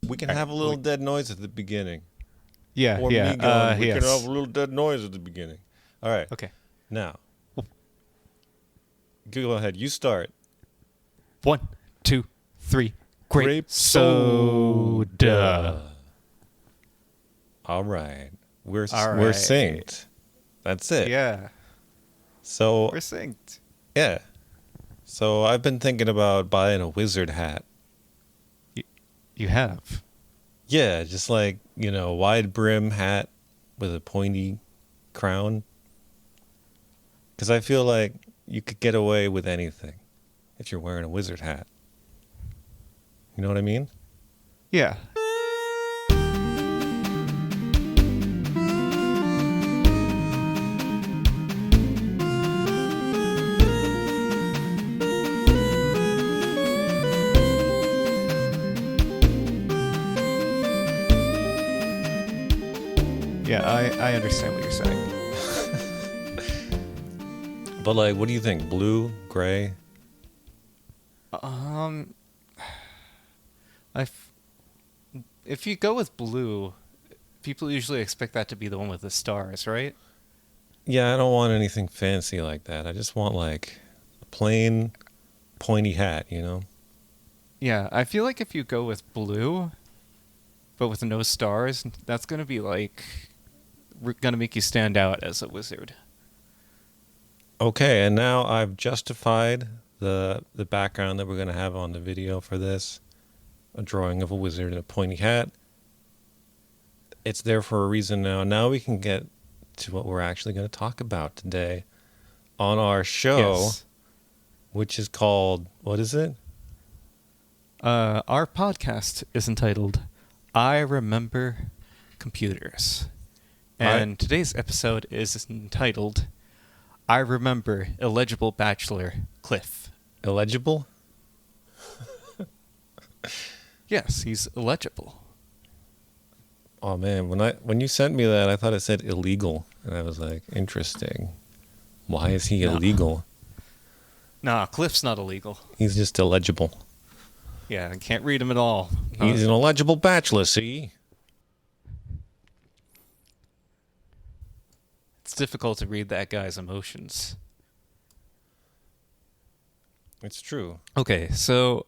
We can have a little dead noise at the beginning. Yeah, Or yeah. me going, we yes. can have a little dead noise at the beginning. All right. Okay. Now, go ahead. You start. 1, 2, 3. Grape soda. All right. We're All we're right. synced. That's it. Yeah, So, we're synced. yeah. So, I've been thinking about buying a wizard hat. You have. Yeah, just like, wide brim hat with a pointy crown. Because I feel like you could get away with anything if you're wearing a wizard hat. You know what I mean? Yeah. Yeah, I understand what you're saying. But like, what do you think? Blue, gray? If you go with blue, people usually expect that to be the one with the stars, right? Yeah, I don't want anything fancy like that. I just want like a plain, pointy hat, Yeah, I feel like if you go with blue, but with no stars, that's gonna be like gonna make you stand out as a wizard. Okay, and now I've justified the background that we're going to have on the video for this. A drawing of a wizard in a pointy hat. It's there for a reason now. Now we can get to what we're actually going to talk about today on our show, Yes. which is called, what is it? Our podcast is entitled I Remember Computers. And today's episode is entitled I Remember Illegible Bachelor Cliff. Illegible? Yes, he's illegible. Oh man, when you sent me that, I thought it said illegal. And I was like, interesting. Why is he illegal? Nah, Cliff's not illegal. He's just illegible. Yeah, I can't read him at all. He's an illegible bachelor, see? It's difficult to read that guy's emotions. It's true. Okay, so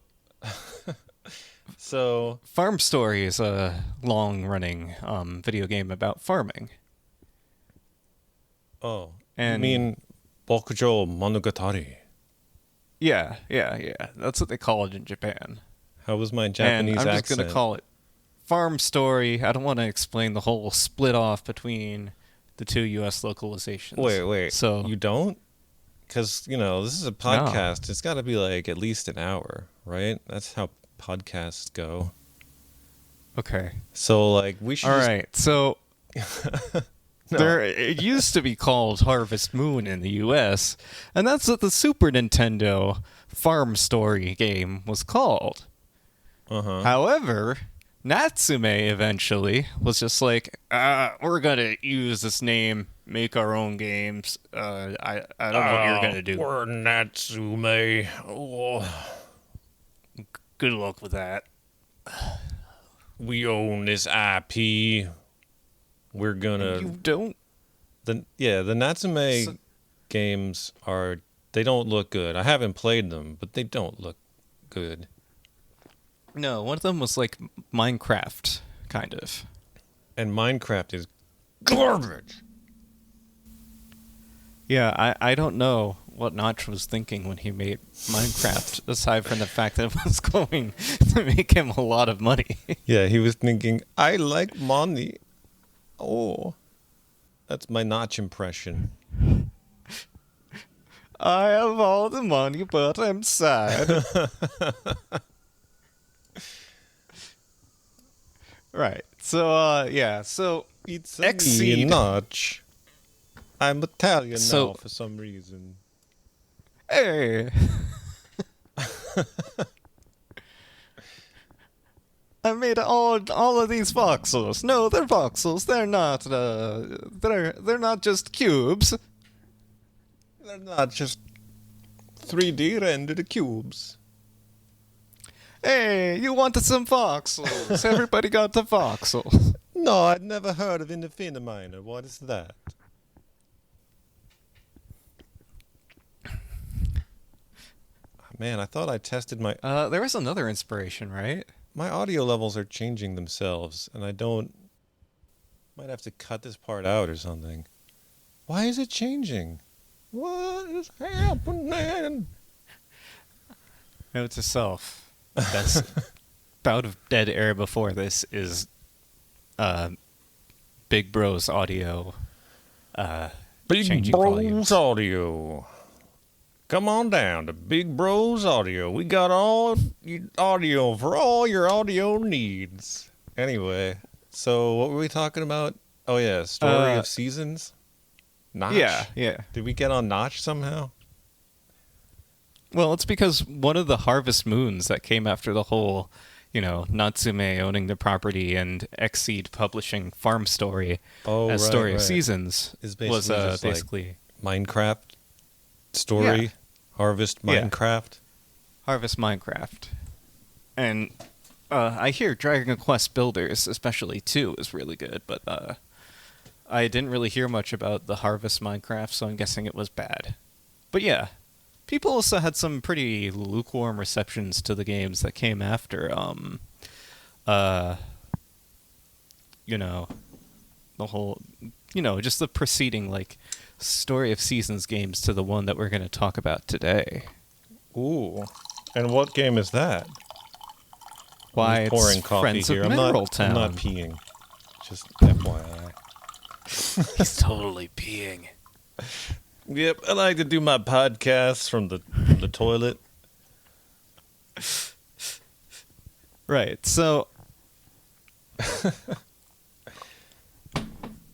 So, Farm Story is a long-running video game about farming. you And mean Bokujō Monogatari? yeah. That's what they call it in Japan. How was my Japanese and I'm accent? just going to call it Farm Story. I don't want to explain the whole split off between the two U.S. localizations. Wait. So You don't? Because, this is a podcast. It's got to be like at least an hour, right? That's how podcasts go. okay. So, like, we should All just... right. So No. it used to be called Harvest Moon in the U.S., and that's what the Super Nintendo Farm Story game was called. Uh-huh. However, Natsume eventually was just like, we're gonna use this name, make our own games. I don't know what you're gonna do. We're Natsume. Oh, Good luck with that. we own this IP. We're gonna... You don't. The Natsume games they don't look good. I haven't played them, but they don't look good. No, one of them was like Minecraft, kind of. And Minecraft is garbage. Yeah, I don't know what Notch was thinking when he made Minecraft, aside from the fact that it was going to make him a lot of money. Yeah, he was thinking, I like money. Oh, that's my Notch impression. I have all the money, but I'm sad. Right. So, so It's Exceed. me, Notch. I'm Italian So- now for some reason. hey. I made all of these voxels. No, they're voxels. They're not. They're not just cubes. They're not just 3D rendered cubes. Hey, you wanted some voxels. Everybody got the voxels. No, I'd never heard of Indefiniminer. What is that? Man, I thought I tested my There was another inspiration, right? my audio levels are changing themselves, and I don't. Might have to cut this part out or something. Why is it changing? What is happening? Note to self. Best bout of dead air before this is Big Bro's audio Big changing Bros volumes. Audio. Come on down to Big Bros Audio. We got all audio for all your audio needs. Anyway, so what were we talking about? Oh yeah, Story of Seasons? Notch? Yeah. Did we get on Notch somehow? Well, it's because one of the Harvest Moons that came after the whole, Natsume owning the property and Exceed publishing Farm Story as Story of Seasons Is was basically just basically Minecraft story? Yeah. Harvest Yeah. Minecraft? Harvest Minecraft. And I hear Dragon Quest Builders, especially 2, is really good, but I didn't really hear much about the Harvest Minecraft, so I'm guessing it was bad. But yeah, people also had some pretty lukewarm receptions to the games that came after, the whole, just the preceding, Story of Seasons games to the one that we're going to talk about today. Ooh. And what game is that? Why, I'm it's pouring coffee Friends here. of Mineral Town. I'm not peeing. Just FYI. He's totally peeing. Yep, I like to do my podcasts from the toilet. Right, so...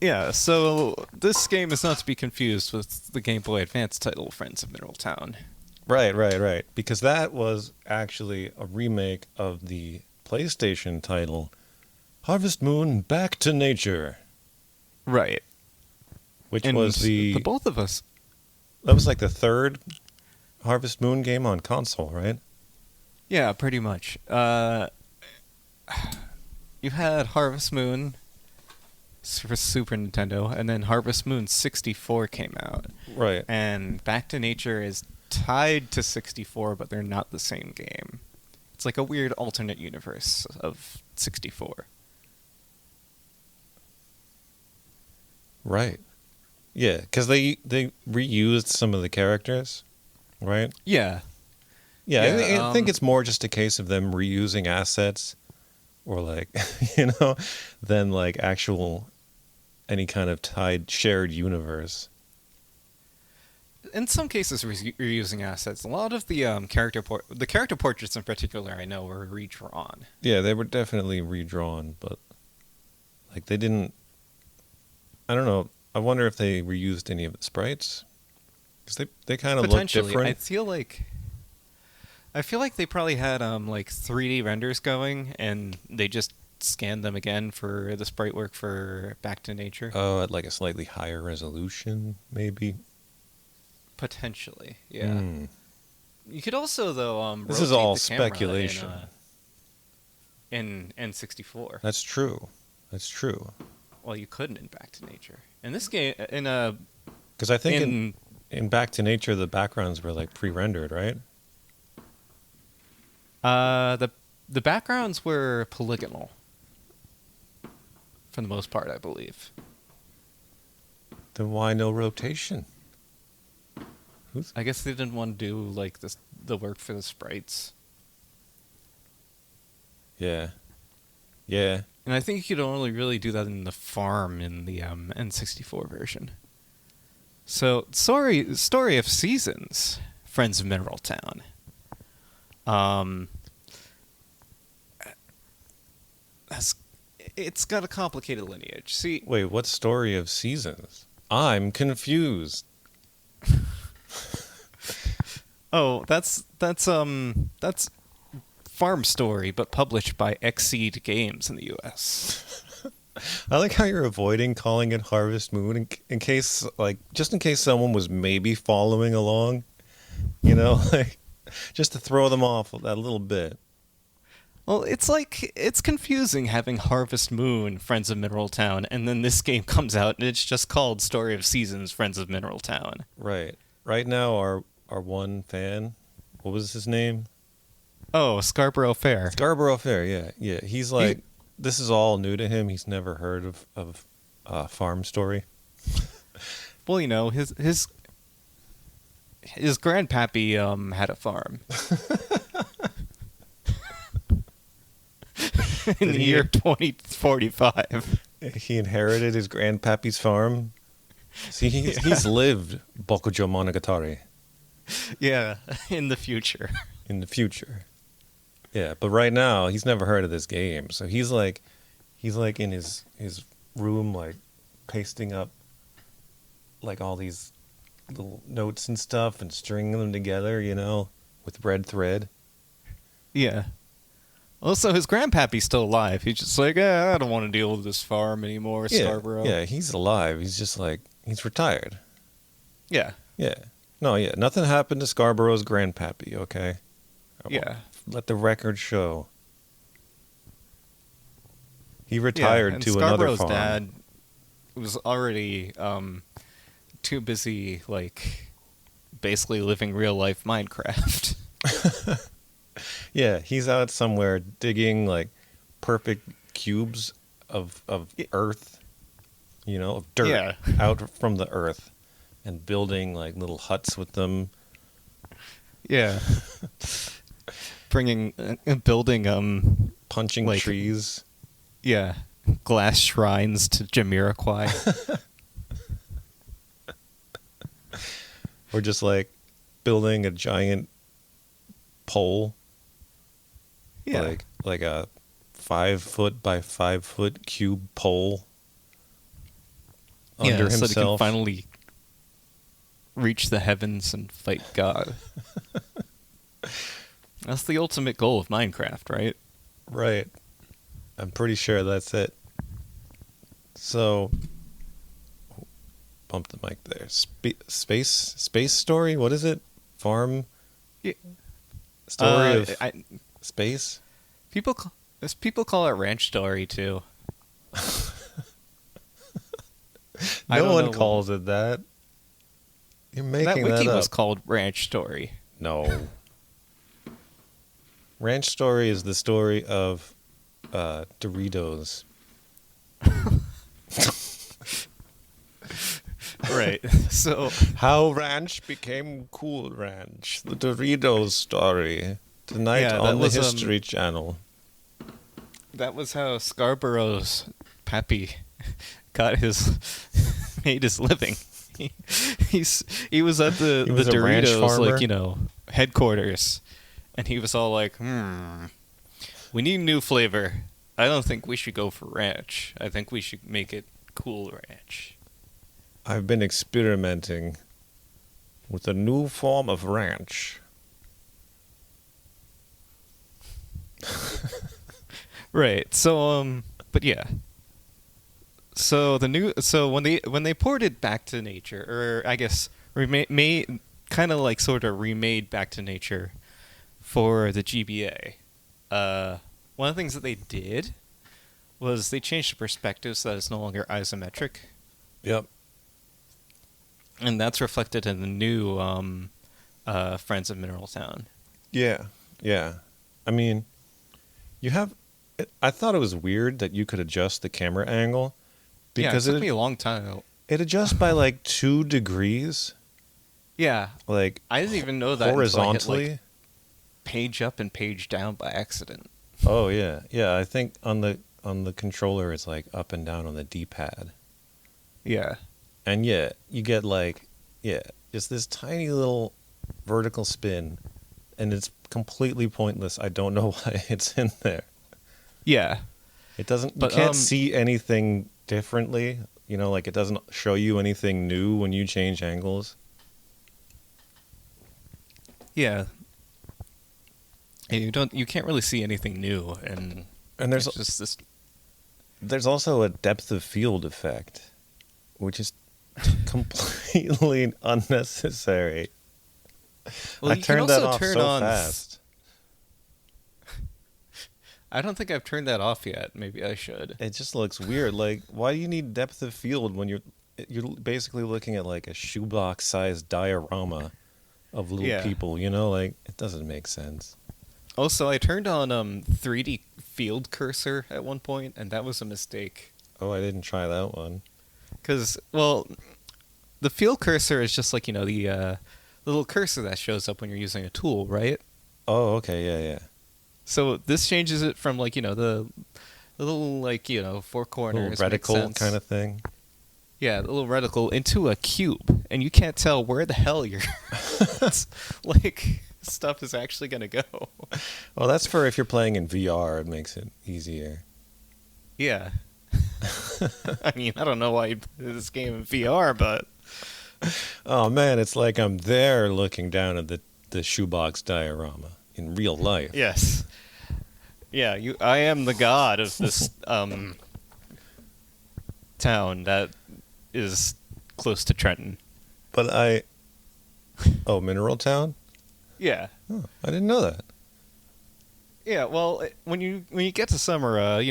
yeah, so this game is not to be confused with the Game Boy Advance title, Friends of Mineral Town. Right. Because that was actually a remake of the PlayStation title, Harvest Moon Back to Nature. Right. Which And was the both of us... That was like the third Harvest Moon game on console, right? Yeah, pretty much. You had Harvest Moon for Super Nintendo, and then Harvest Moon 64 came out. Right. And Back to Nature is tied to 64, but they're not the same game. It's like a weird alternate universe of 64. Right. Yeah, because they reused some of the characters, right? Yeah. Yeah, Yeah, I think it's more just a case of them reusing assets, or than like actual any kind of tied shared universe. In some cases, reusing assets. A lot of the character portraits in particular, I know, were redrawn. Yeah, they were definitely redrawn, but like they didn't. I don't know. I wonder if they reused any of the sprites, because they kind of look different. I feel like they probably had 3D renders going, and they just scanned them again for the sprite work for Back to Nature. Oh, at like a slightly higher resolution, maybe. Potentially, yeah. You could also though This is rotate all the camera speculation. In N64. That's true. Well, you couldn't in Back to Nature. In this game, Because I think in Back to Nature, the backgrounds were like pre-rendered, right? the backgrounds were polygonal for the most part, I believe. Then why no rotation? I guess they didn't want to do the work for the sprites. Yeah. And I think you could only really do that in the farm in the N64 version. So, Story of Seasons, Friends of Mineral Town. It's got a complicated lineage. See, Wait, what Story of Seasons? I'm confused. oh, that's Farm Story, but published by Exceed Games in the U.S. I like how you're avoiding calling it Harvest Moon in case, just in case someone was maybe following along, like, just to throw them off that little bit. Well, it's confusing having Harvest Moon, Friends of Mineral Town, and then this game comes out and it's just called Story of Seasons, Friends of Mineral Town. Right. Right now, our one fan, what was his name? Oh, Scarborough Fair. Scarborough Fair. Yeah, yeah. He's like, this is all new to him. He's never heard of Farm Story. Well, you know, his grandpappy had a farm. In the year 2045. He inherited his grandpappy's farm. See, he's lived Bokujō Monogatari. Yeah, in the future. In the future. Yeah, but right now he's never heard of this game. So he's like in his room, like pasting up like all these little notes and stuff and stringing them together, you know, with red thread. Yeah. Also, his grandpappy's still alive. He's just like, I don't want to deal with this farm anymore, Scarborough. Yeah, he's alive. He's just like, he's retired. Yeah. Yeah. No, yeah. Nothing happened to Scarborough's grandpappy, okay? Yeah. Let the record show. He retired to another Scarborough's farm. dad was already too busy, like, basically living real life Minecraft. Yeah, he's out somewhere digging like perfect cubes of earth, you know, of dirt out from the earth, and building like little huts with them. Yeah. Building punching like, trees. Yeah, glass shrines to Jamiroquai. Or just like building a giant pole. Yeah. Like a 5 foot by 5 foot cube pole under himself. So they can finally reach the heavens and fight God. That's the ultimate goal of Minecraft, right? Right. I'm pretty sure that's it. So, bump the mic there. Space story? What is it? Farm? Yeah. Story of space? People call it Ranch Story, too. No one calls it that. You're making that up. That wiki was called Ranch Story. No. Ranch Story is the story of Doritos. Right. So how Ranch became Cool Ranch. The Doritos story. Tonight on the History Channel. That was how Scarborough's pappy made his living. He was at the Doritos, like, you know, headquarters, and he was all like, we need new flavor. I don't think we should go for ranch. I think we should make it Cool Ranch. I've been experimenting with a new form of ranch. Right. So but yeah. So when they ported Back to Nature, or I guess remade Back to Nature for the GBA, one of the things that they did was they changed the perspective so that it's no longer isometric. Yep. And that's reflected in the new Friends of Mineral Town. Yeah, yeah. I mean, I thought it was weird that you could adjust the camera angle. Because it took me a long time. It adjusts by like 2 degrees. Yeah. Like, I didn't even know that horizontally. Until I hit, page up and page down by accident. Oh yeah. Yeah, I think on the controller it's like up and down on the D-pad. Yeah. And yeah, you get just this tiny little vertical spin, and it's completely pointless. I don't know why it's in there. Yeah. It doesn't, you can't see anything differently, you know, like it doesn't show you anything new when you change angles. Yeah. You can't really see anything new, and there's just this. There's also a depth of field effect, which is completely unnecessary. Well, I turned that off so fast. I don't think I've turned that off yet. Maybe I should. It just looks weird. Like, why do you need depth of field when you're basically looking at like a shoebox-sized diorama of little Yeah. people? You know, like it doesn't make sense. Also, I turned on 3D field cursor at one point, and that was a mistake. Oh, I didn't try that one. Because, well, the field cursor is just like, the little cursor that shows up when you're using a tool, right? Oh, okay, yeah, yeah. So this changes it from, like, the little, like, four corners. Little make reticle sense. kind of thing. Yeah, the little reticle into a cube, and you can't tell where the hell your like stuff is actually gonna go. Well, that's for if you're playing in VR. It makes it easier. Yeah. I mean, I don't know why you play this game in VR, but Oh man, it's like I'm there looking down at the shoebox diorama in real life. yes. Yeah, I am the god of this town that is close to Trenton. But oh, Mineral Town? Yeah. Oh, I didn't know that. Yeah, well, when you get to summer,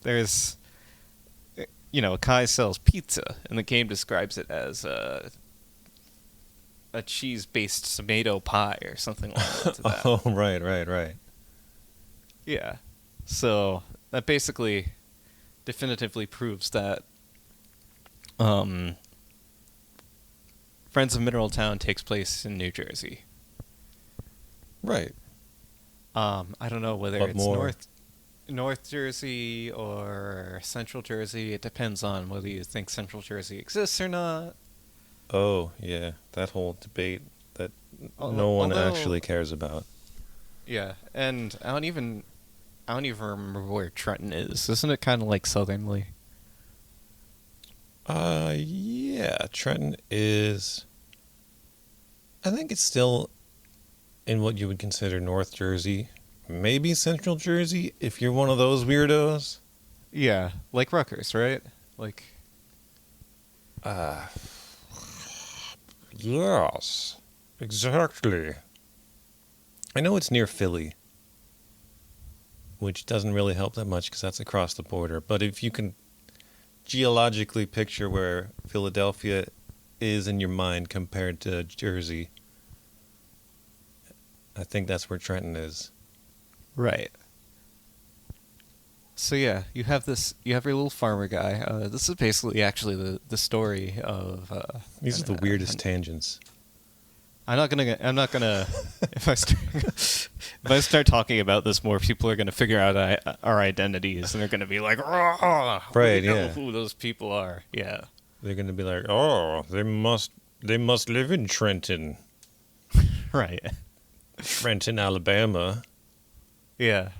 there's Kai sells pizza, and the game describes it as a cheese-based tomato pie or something like that. Oh, right. Yeah. So that basically definitively proves that Friends of Mineral Town takes place in New Jersey. Right. I don't know whether But it's more. North Jersey or Central Jersey. It depends on whether you think Central Jersey exists or not. Oh, yeah. That whole debate that Al- no one although- actually cares about. Yeah, and I don't even remember where Trenton is. Isn't it kind of like southernly? Yeah. Trenton is. I think it's still in what you would consider North Jersey. Maybe Central Jersey, if you're one of those weirdos. Yeah, like Rutgers, right? Like, Yes. Exactly. I know it's near Philly, which doesn't really help that much because that's across the border. But if you can geologically picture where Philadelphia is in your mind compared to Jersey, I think that's where Trenton is. right. So yeah, you have your little farmer guy. This is basically actually the story of. These are the weirdest tangents. I'm not gonna. if I start talking about this more, people are gonna figure out our identities, and they're gonna be like, "Oh, Right, we know yeah. who those people are." Yeah, They're going to be like, oh, they must live in Trenton, right. Trenton, Alabama. Yeah.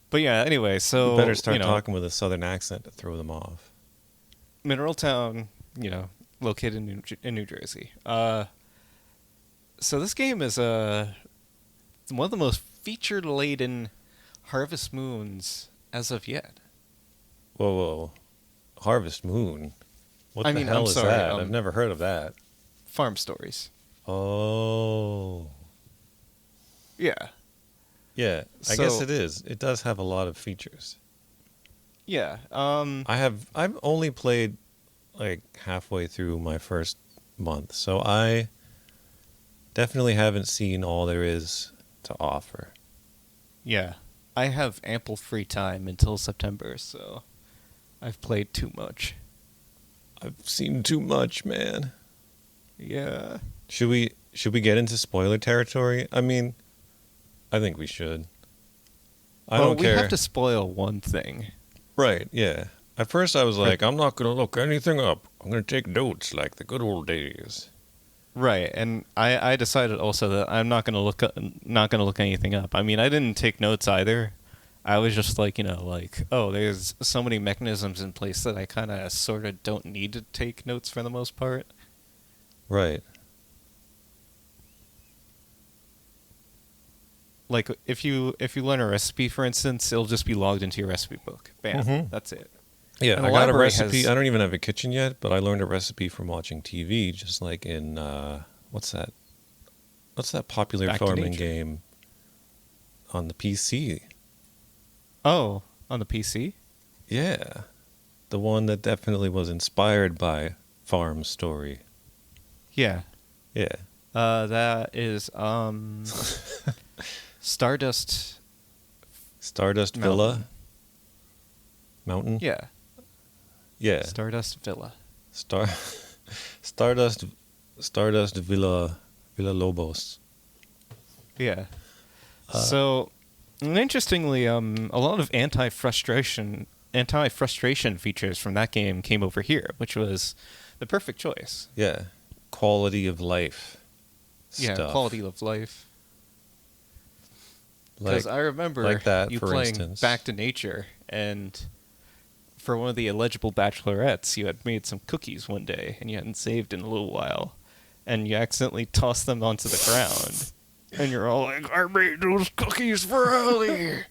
But yeah, anyway, so You better start talking with a southern accent to throw them off. Mineral Town, located in New Jersey. So this game is one of the most feature-laden Harvest Moons as of yet. Whoa. Harvest Moon. What I the mean, hell I'm is sorry, that? I've never heard of that. Farm stories. Oh. Yeah. Yeah, I guess So- it is. It does have a lot of features. Yeah. I've only played like halfway through my first month, so I definitely haven't seen all there is to offer. Yeah. I have ample free time until September, so I've played too much. I've seen too much, man. Yeah. Should we get into spoiler territory? I mean, I think we should. I don't care. We have to spoil one thing. Right, yeah. At first I was like, I'm not going to look anything up. I'm going to take notes like the good old days. Right, and I decided also that I'm not gonna look anything up. I mean, I didn't take notes either. I was just like, oh, there's so many mechanisms in place that I kind of sort of don't need to take notes for the most part. Right. Like if you learn a recipe, for instance, it'll just be logged into your recipe book. Bam, Mhm. that's it. Yeah, And the I got a library recipe. has- I don't even have a kitchen yet, but I learned a recipe from watching TV, just like in, what's that? What's that popular Back to farming Nature. game on the PC? Oh, on the PC? Yeah. The one that definitely was inspired by Farm Story. Yeah. Yeah. That is Stardust Stardust Mountain. Villa? Mountain? Yeah. Yeah. Stardust Villa. Stardust Villa Lobos. Yeah. So, and interestingly, a lot of anti-frustration features from that game came over here, which was the perfect choice. Yeah. Quality of life. Yeah, Stuff. quality of life. Like, Because I remember like that, you for playing instance. Back to Nature, and for one of the Illegible Bachelorettes, you had made some cookies one day, and you hadn't saved in a little while, and you accidentally tossed them onto the ground, and you're all like, I made those cookies for Ellie!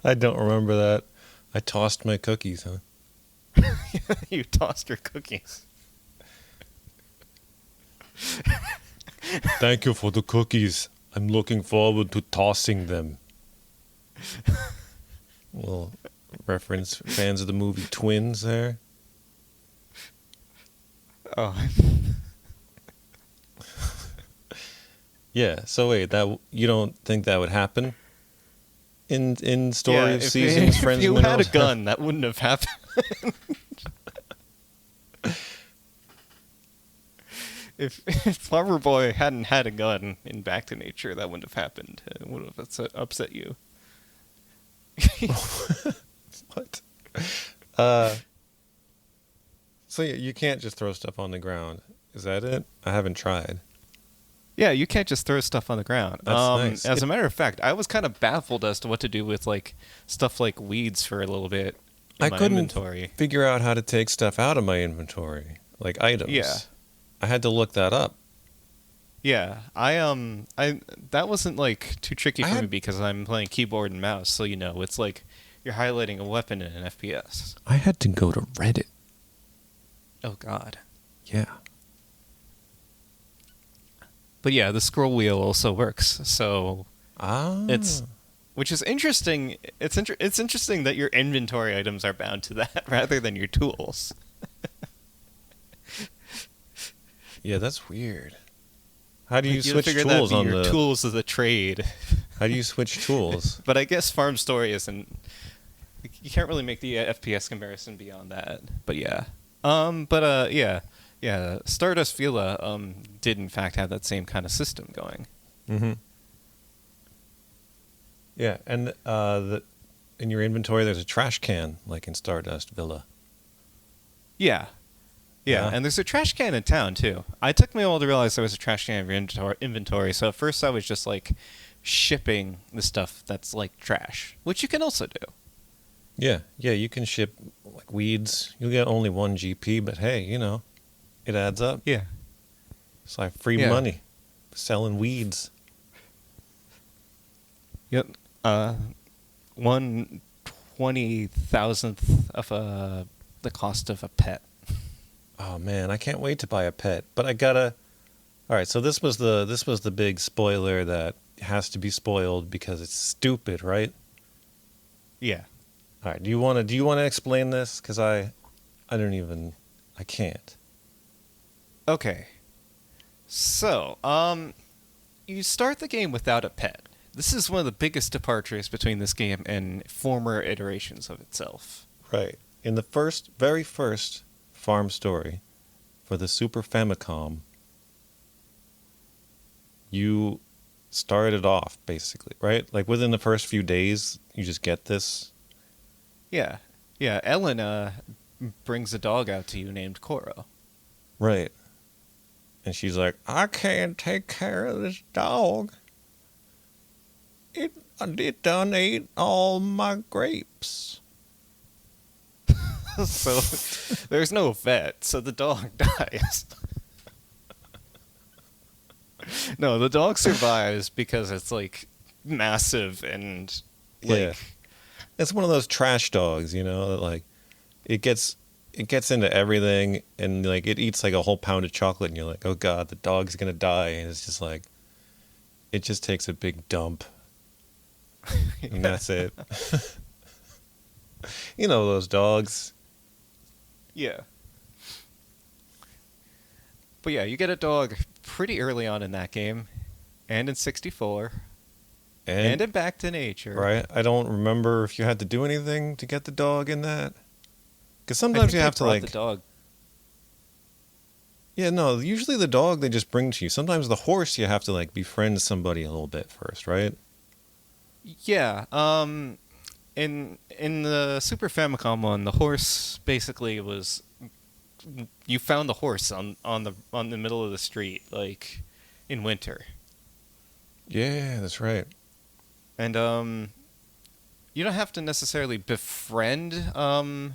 I don't remember that. I tossed my cookies, huh? You tossed your cookies. Thank you for the cookies. I'm looking forward to tossing them. Little reference, fans of the movie Twins there. Oh. Yeah, so wait, that you don't think that would happen? In Story of Seasons, Friends if you and had a Minerals? gun, that wouldn't have happened. If Farmer Boy hadn't had a gun in Back to Nature, that wouldn't have happened. It would have upset you. What? So you can't just throw stuff on the ground. Is that it? I haven't tried. Yeah, you can't just throw stuff on the ground. That's nice. As a matter of fact, I was kind of baffled as to what to do with like stuff like weeds for a little bit in I my couldn't inventory. figure out how to take stuff out of my inventory, like items. Yeah. I had to look that up. Yeah, I that wasn't like too tricky I for me had- because I'm playing keyboard and mouse, so you know it's like you're highlighting a weapon in an FPS. I had to go to Reddit. Oh God. Yeah. But yeah, the scroll wheel also works. So Ah. which is interesting. It's interesting that your inventory items are bound to that rather than your tools. Yeah, that's weird. How do you You'd switch figure tools that'd be on your the? tools of the trade. How do you switch tools? But I guess Farm Story isn't. You can't really make the FPS comparison beyond that. But yeah. Yeah. Stardust Villa did in fact have that same kind of system going. Mm-hmm. Yeah, and in your inventory there's a trash can, like in Stardust Villa. Yeah. Yeah, and there's a trash can in town too. It took me a while to realize there was a trash can in your inventory. So at first I was just like shipping the stuff that's like trash, which you can also do. Yeah, you can ship like weeds. You'll get only 1 GP, but hey, it adds up. Yeah. It's like free Yeah. money selling weeds. Yep. 1/20,000th of the cost of a pet. Oh man, I can't wait to buy a pet, but I gotta. All right, so this was the big spoiler that has to be spoiled because it's stupid, right? Yeah. All right, do you want to explain this? Because I can't. Okay. So, you start the game without a pet. This is one of the biggest departures between this game and former iterations of itself. Right. In the very first Farm Story for the Super Famicom, you started off basically, right? Like within the first few days, you just get this. Yeah. Yeah, Ellen brings a dog out to you named Koro. Right. And she's like, I can't take care of this dog. It done ate all my grapes. So, there's no vet, so the dog dies. No, the dog survives because it's, like, massive and, like... Yeah. It's one of those trash dogs, that, like, it gets into everything, and like it eats like a whole pound of chocolate, and you're like, oh god, the dog's gonna die, and it's just like, it just takes a big dump. and that's it. You know those dogs. Yeah. But yeah, you get a dog pretty early on in that game, and in 64, and in Back to Nature. Right. I don't remember if you had to do anything to get the dog in that. Because sometimes you have to, like... the dog. Yeah, no, usually the dog they just bring to you. Sometimes the horse you have to, like, befriend somebody a little bit first, right? Yeah. In the Super Famicom one, the horse basically was... You found the horse on the middle of the street, like, in winter. Yeah, that's right. And, you don't have to necessarily befriend, I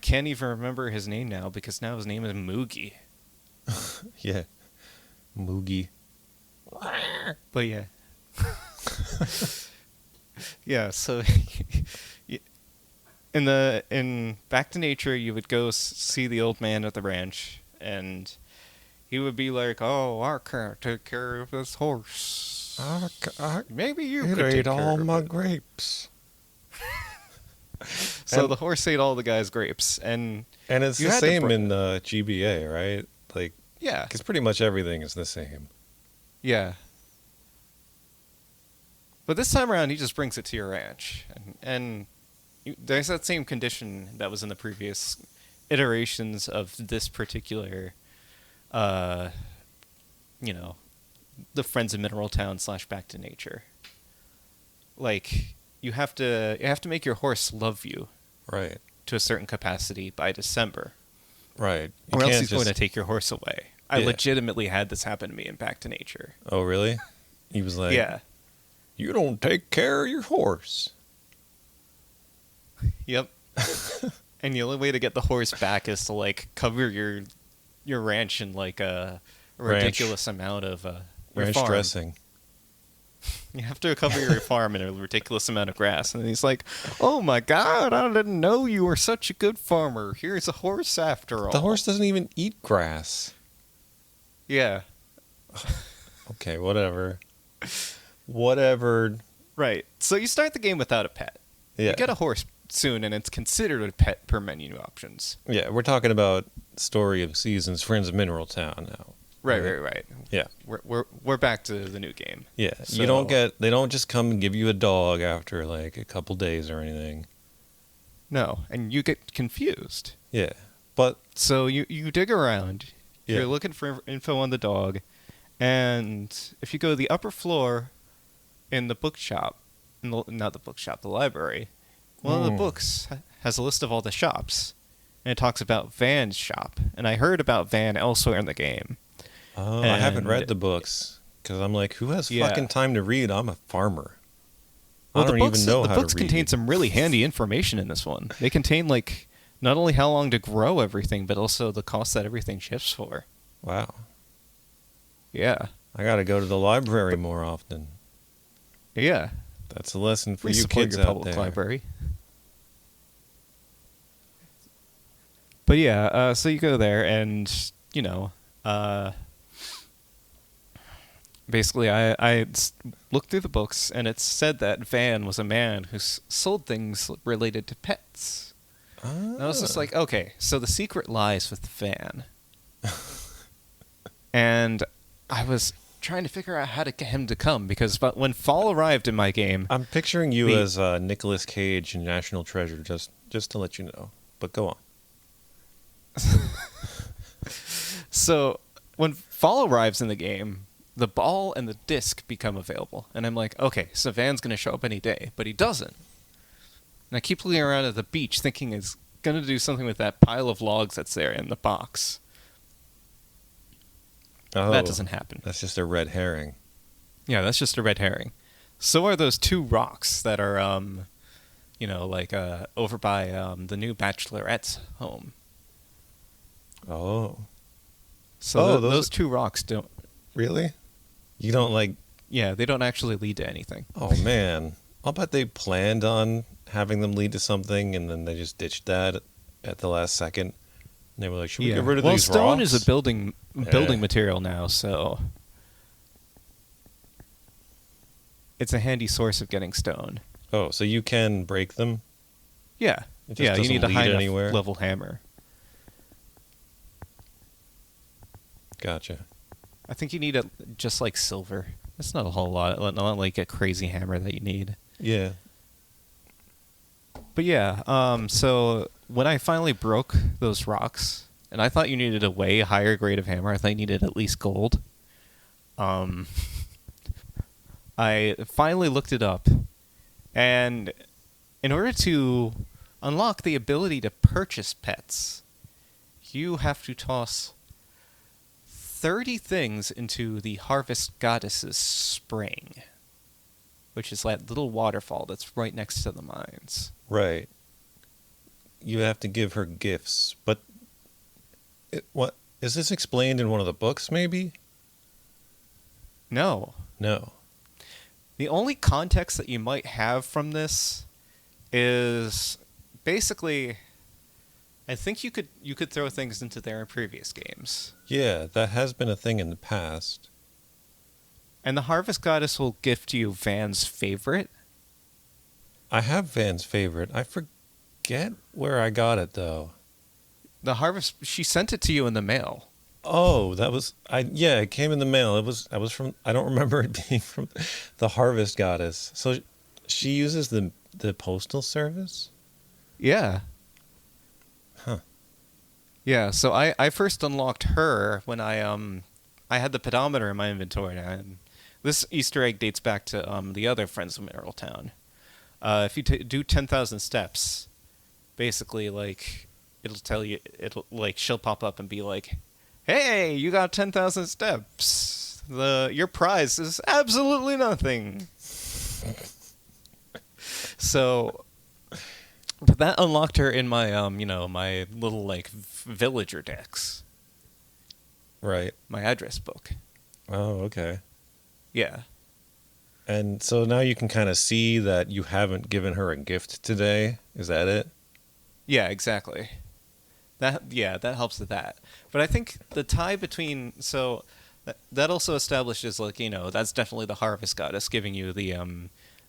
can't even remember his name now, because now his name is Moogie. Yeah. Moogie. But yeah. Yeah, so in Back to Nature, you would go see the old man at the ranch, and he would be like, "Oh, I can't take care of this horse. Maybe you could take care all of my it." grapes. So the horse ate all the guy's grapes, and it's the same in GBA, right? Like, yeah, because pretty much everything is the same. yeah. But this time around, he just brings it to your ranch, and there's that same condition that was in the previous iterations of this particular, the Friends of Mineral Town / Back to Nature. Like, you have to make your horse love you, right, to a certain capacity by December, right, or else he's going to take your horse away. I legitimately had this happen to me in Back to Nature. Oh, really? He was like, yeah. You don't take care of your horse. Yep. And the only way to get the horse back is to, like, cover your ranch in, like, a ridiculous amount of ranch farm. dressing. You have to cover your farm in a ridiculous amount of grass. And he's like, "Oh my God, I didn't know you were such a good farmer. Here's a horse after all." The horse doesn't even eat grass. Yeah. Okay, whatever. Whatever. Right. So you start the game without a pet. Yeah. You get a horse soon, and it's considered a pet per menu options. Yeah, we're talking about Story of Seasons, Friends of Mineral Town now. Right. Yeah. We're back to the new game. Yeah. So, they don't just come and give you a dog after like a couple days or anything. No, and you get confused. Yeah. But so you dig around. Yeah. You're looking for info on the dog, and if you go to the upper floor in the bookshop, not the bookshop, the library, one of the books has a list of all the shops, and it talks about Van's shop. And I heard about Van elsewhere in the game. Oh, I haven't read the books because I'm like, who has fucking time to read? I'm a farmer. Well, I don't even know how to read. The books contain some really handy information in this one. They contain, like, not only how long to grow everything, but also the cost that everything ships for. Wow. Yeah. I got to go to the library more often. Yeah. That's a lesson for Please you support kids your out public there. library. But yeah, so you go there, and basically, I looked through the books, and it said that Van was a man who sold things related to pets. And I was just like, okay, so the secret lies with Van. And I was trying to figure out how to get him to come, because when fall arrived in my game... I'm picturing you as Nicolas Cage in National Treasure, just to let you know. But go on. So, when fall arrives in the game, the ball and the disc become available. And I'm like, okay, so Van's going to show up any day. But he doesn't. And I keep looking around at the beach thinking he's going to do something with that pile of logs that's there in the box. Oh, that doesn't happen. That's just a red herring. Yeah, that's just a red herring. So are those two rocks that are, over by the new Bachelorette's home. Oh. So those two rocks don't... Really? You don't like... Yeah, they don't actually lead to anything. Oh, man. I'll bet they planned on having them lead to something, and then they just ditched that at the last second. And they were like, should we get rid of these rocks? Well, stone is a building material now, so... it's a handy source of getting stone. Oh, so you can break them? Yeah. It just Yeah, you doesn't need a lead high anywhere? enough level hammer. Gotcha. I think you need just like silver. That's not a whole lot. Not like a crazy hammer that you need. Yeah. But yeah, so when I finally broke those rocks, and I thought you needed a way higher grade of hammer, I thought you needed at least gold. I finally looked it up, and in order to unlock the ability to purchase pets, you have to toss 30 things into the Harvest Goddess's spring, which is that little waterfall that's right next to the mines. Right. You have to give her gifts, but what is this explained in one of the books? Maybe. No. No. The only context that you might have from this is basically, I think you could throw things into there in previous games. Yeah, that has been a thing in the past. And the Harvest Goddess will gift you Van's favorite. I have Van's favorite. I forget where I got it though. The Harvest, she sent it to you in the mail. Oh, yeah, it came in the mail. I was from, I don't remember it being from the Harvest Goddess. So she uses the postal service? Yeah. Huh. Yeah, so I first unlocked her when I had the pedometer in my inventory, and this Easter egg dates back to the other Friends of Mineral Town. If you do 10,000 steps, basically, like, it'll tell you, she'll pop up and be like, "Hey, you got 10,000 steps. Your prize is absolutely nothing." So, but that unlocked her in my my little like villager decks, Right. my address book. Oh, okay. Yeah. And so now you can kind of see that you haven't given her a gift today. Is that it? Yeah, exactly. That helps with that. But I think the tie between that also establishes like, that's definitely the Harvest Goddess giving you the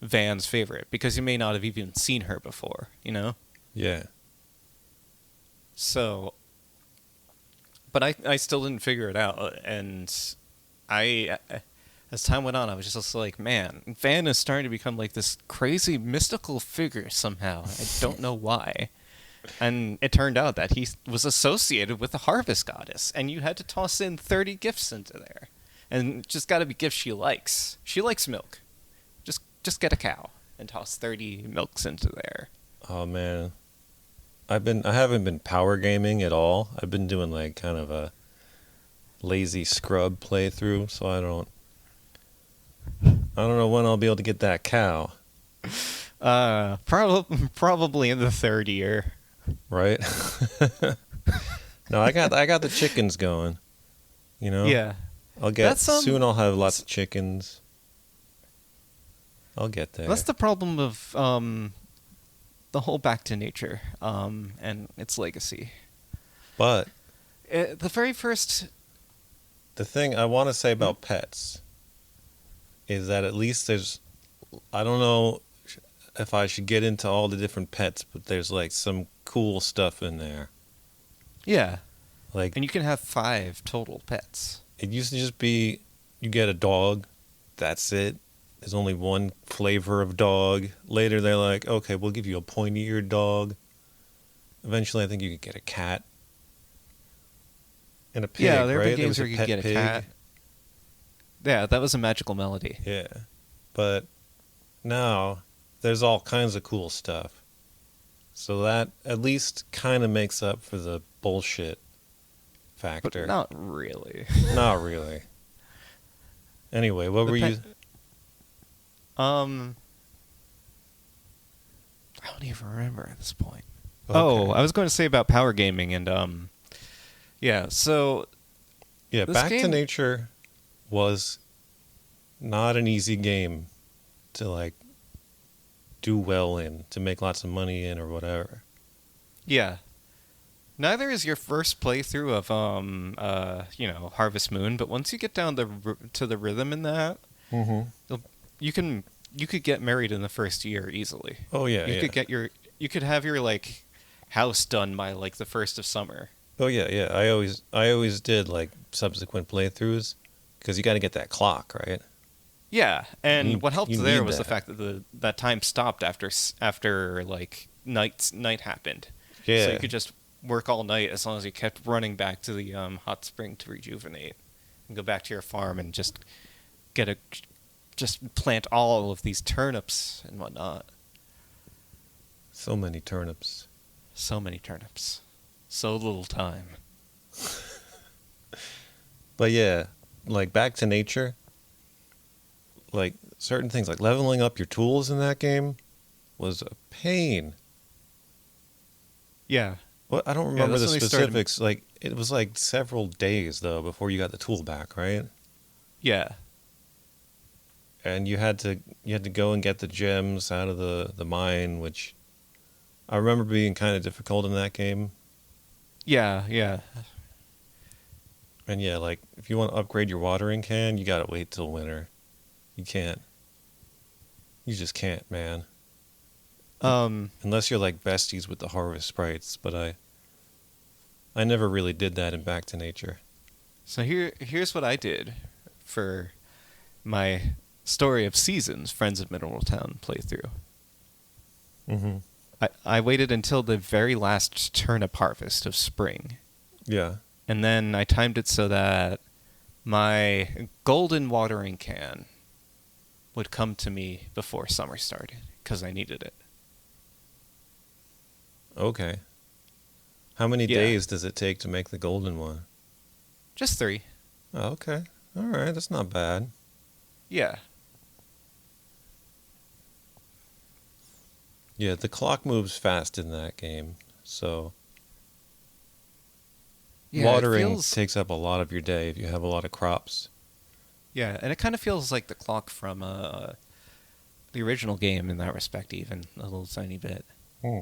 Van's favorite, because you may not have even seen her before, Yeah. So, but I still didn't figure it out, and as time went on, I was just like, man, Van is starting to become like this crazy mystical figure somehow. I don't know why. And it turned out that he was associated with the Harvest Goddess, and you had to toss in 30 gifts into there. And just got to be gifts she likes. She likes milk. Just get a cow and toss 30 milks into there. Oh man. I haven't been power gaming at all. I've been doing like kind of a lazy scrub playthrough, so I don't know when I'll be able to get that cow. Probably in the third year. Right? No, I got the chickens going. Yeah. Soon I'll have lots of chickens. I'll get there. That's the problem of the whole Back to Nature and its legacy. But The very first... the thing I want to say about pets is that at least I don't know if I should get into all the different pets, but there's like some cool stuff in there. Yeah. Like, And you can have 5 total pets. it used to just be you get a dog, that's it. There's only one flavor of dog. Later they're like, okay, we'll give you a pointy-eared dog. Eventually I think you could get a cat. And a pig, Yeah, there have right? been games where you could get a cat. Yeah, that was a Magical Melody. Yeah. But now there's all kinds of cool stuff. So that at least kind of makes up for the bullshit factor. But not really. Not really. Anyway, what were you... I don't even remember at this point. Okay. Oh, I was going to say about power gaming and yeah, so Yeah, this Back to game- Nature was not an easy game to like do well in, to make lots of money in or whatever. yeah. Neither is your first playthrough of Harvest Moon, but once you get down to the rhythm in that, Mm-hmm. you can you could get married in the first year easily. Oh yeah, You yeah. could you could have your like house done by like the first of summer. Oh yeah, yeah. I always did like subsequent playthroughs because you got to get that clock, right? Yeah, and what You helped there need was the that. fact that that time stopped after like night happened. So you Yeah. could just work all night as long as you kept running back to the hot spring to rejuvenate and go back to your farm and get a just plant all of these turnips and whatnot. So many turnips. So many turnips. So little time. But yeah, like back to nature, like certain things like leveling up your tools in that game was a pain. Yeah. What I don't Yeah, remember that's the when they started. specifics. Like it was like several days though before you got the tool back, right? Yeah. And you had to go and get the gems out of the mine, which I remember being kind of difficult in that game. Yeah, yeah. And yeah, like if you want to upgrade your watering can, you gotta wait till winter. You can't. You just can't, man. Unless you're like besties with the harvest sprites, but I never really did that in Back to Nature. So here's what I did for my Story of Seasons Friends of Mineral Town playthrough. Mm-hmm. I waited until the very last turnip harvest of spring, Yeah. and then I timed it so that my golden watering can would come to me before summer started because I needed it. Okay. How many Yeah, days does it take to make the golden one? just 3. Oh, okay. All right. That's not bad. Yeah, Yeah, the clock moves fast in that game, so yeah. It watering feels takes up a lot of your day if you have a lot of crops. yeah, and it kind of feels like the clock from the original game in that respect, even a little tiny bit. Hmm.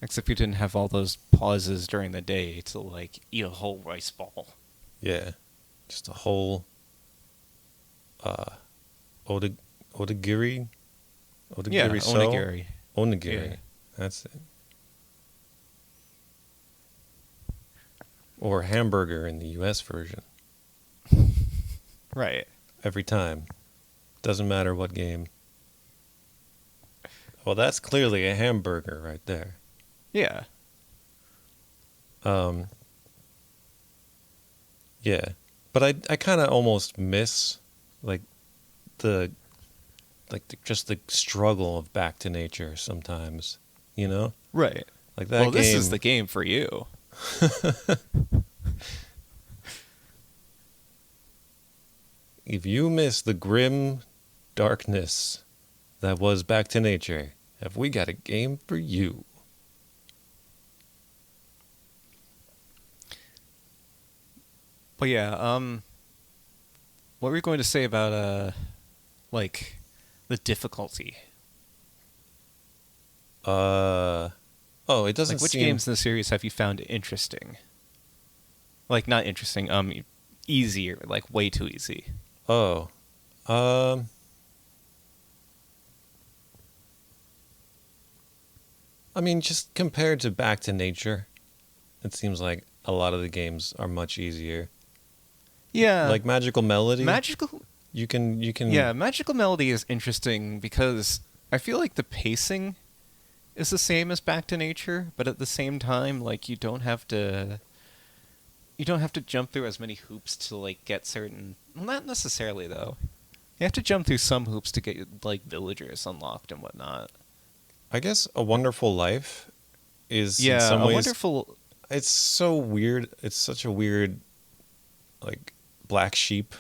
Except you didn't have all those pauses during the day to like eat a whole rice ball. Yeah, just a whole uh, odagiri, Yeah, odagiri so onigiri. onigiri. Yeah. That's it. Or hamburger in the U.S. version. Right. Every time, doesn't matter what game. Well, that's clearly a hamburger right there. Yeah. Um, yeah, but I kind of almost miss like the just the struggle of Back to Nature sometimes, you know? Right. Like that Well, this is game. the game for you. If you miss the grim darkness that was Back to Nature, have we got a game for you? But yeah, what were you going to say about like the difficulty? Oh, it doesn't Like which seem. games in the series have you found interesting? Like not interesting, easier, like way too easy. Oh, um, I mean, just compared to Back to Nature, it seems like a lot of the games are much easier. Yeah. Like Magical Melody, Magical you can. Yeah, Magical Melody is interesting because I feel like the pacing is the same as Back to Nature, but at the same time, like you don't have to jump through as many hoops to like get certain. Well, not necessarily though. You have to jump through some hoops to get like villagers unlocked and whatnot. I guess A Wonderful Life is in Yeah, some a ways. wonderful. It's so weird. It's such a weird, like, black sheep,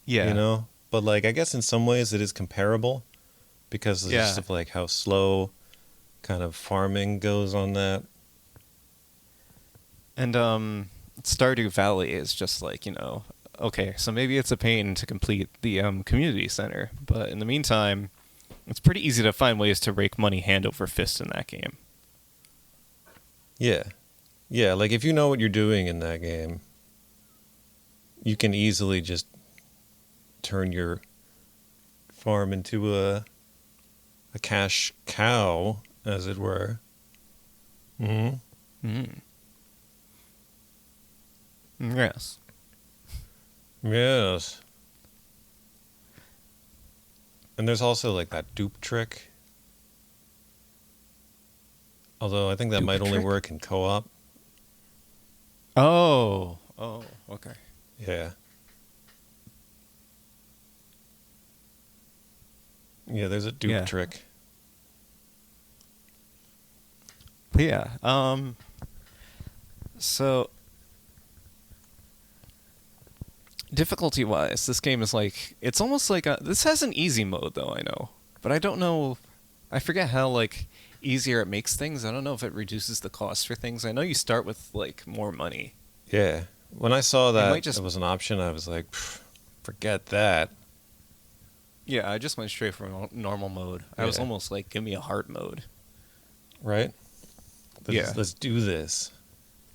you Yeah, know? But, like, I guess in some ways it is comparable because it's just yeah, of, like, how slow kind of farming goes on that. and Stardew Valley is just like okay, so maybe it's a pain to complete the community center, but in the meantime, it's pretty easy to find ways to rake money hand over fist in that game. Yeah. Yeah, like, if you know what you're doing in that game, you can easily just turn your farm into a cash cow, as it were. Hmm. Yes. Yes. And there's also like that dupe trick. Although I think that Dupe might only trick? work in co-op. Oh, okay. Yeah. Yeah, there's a dupe Yeah. trick. But yeah, so difficulty-wise, this game is like, it's almost like this has an easy mode though, I know. But I don't know, I forget how like easier it makes things. I don't know if it reduces the cost for things. I know you start with like more money. Yeah. When I saw that might just- it was an option, I was like, "Pff, forget that. Yeah, I just went straight from normal mode. I was Yeah. almost like, give me a hard mode. Right? Yeah. Let's do this.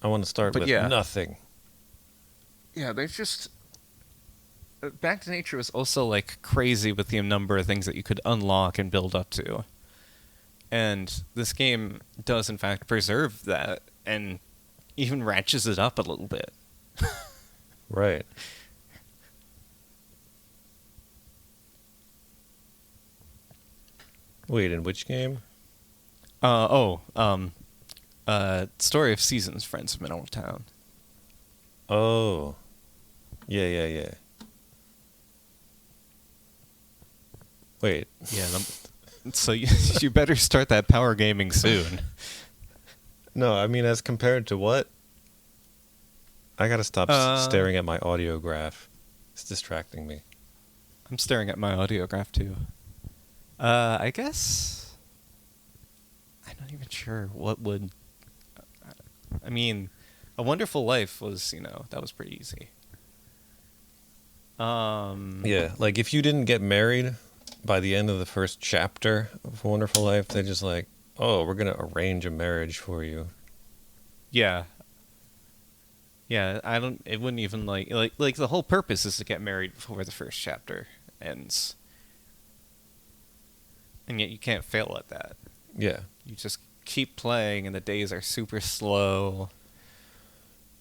I want to start But with yeah. nothing. Yeah, there's just Back to Nature was also like crazy with the number of things that you could unlock and build up to. And this game does in fact preserve that and even ratchets it up a little bit. Right. Wait, in which game? Story of Seasons, Friends of Mineral Town. Oh. Yeah. Wait. Yeah, so you better start that power gaming soon. No, I mean, as compared to what? I gotta stop staring at my audio graph. It's distracting me. I'm staring at my audiograph too. I guess I'm not even sure what would. I mean, A Wonderful Life was, that was pretty easy. Yeah, like if you didn't get married by the end of the first chapter of A Wonderful Life, they're just like, oh, we're gonna arrange a marriage for you. Yeah. Yeah, it wouldn't even like the whole purpose is to get married before the first chapter ends. And yet you can't fail at that. Yeah. You just keep playing and the days are super slow.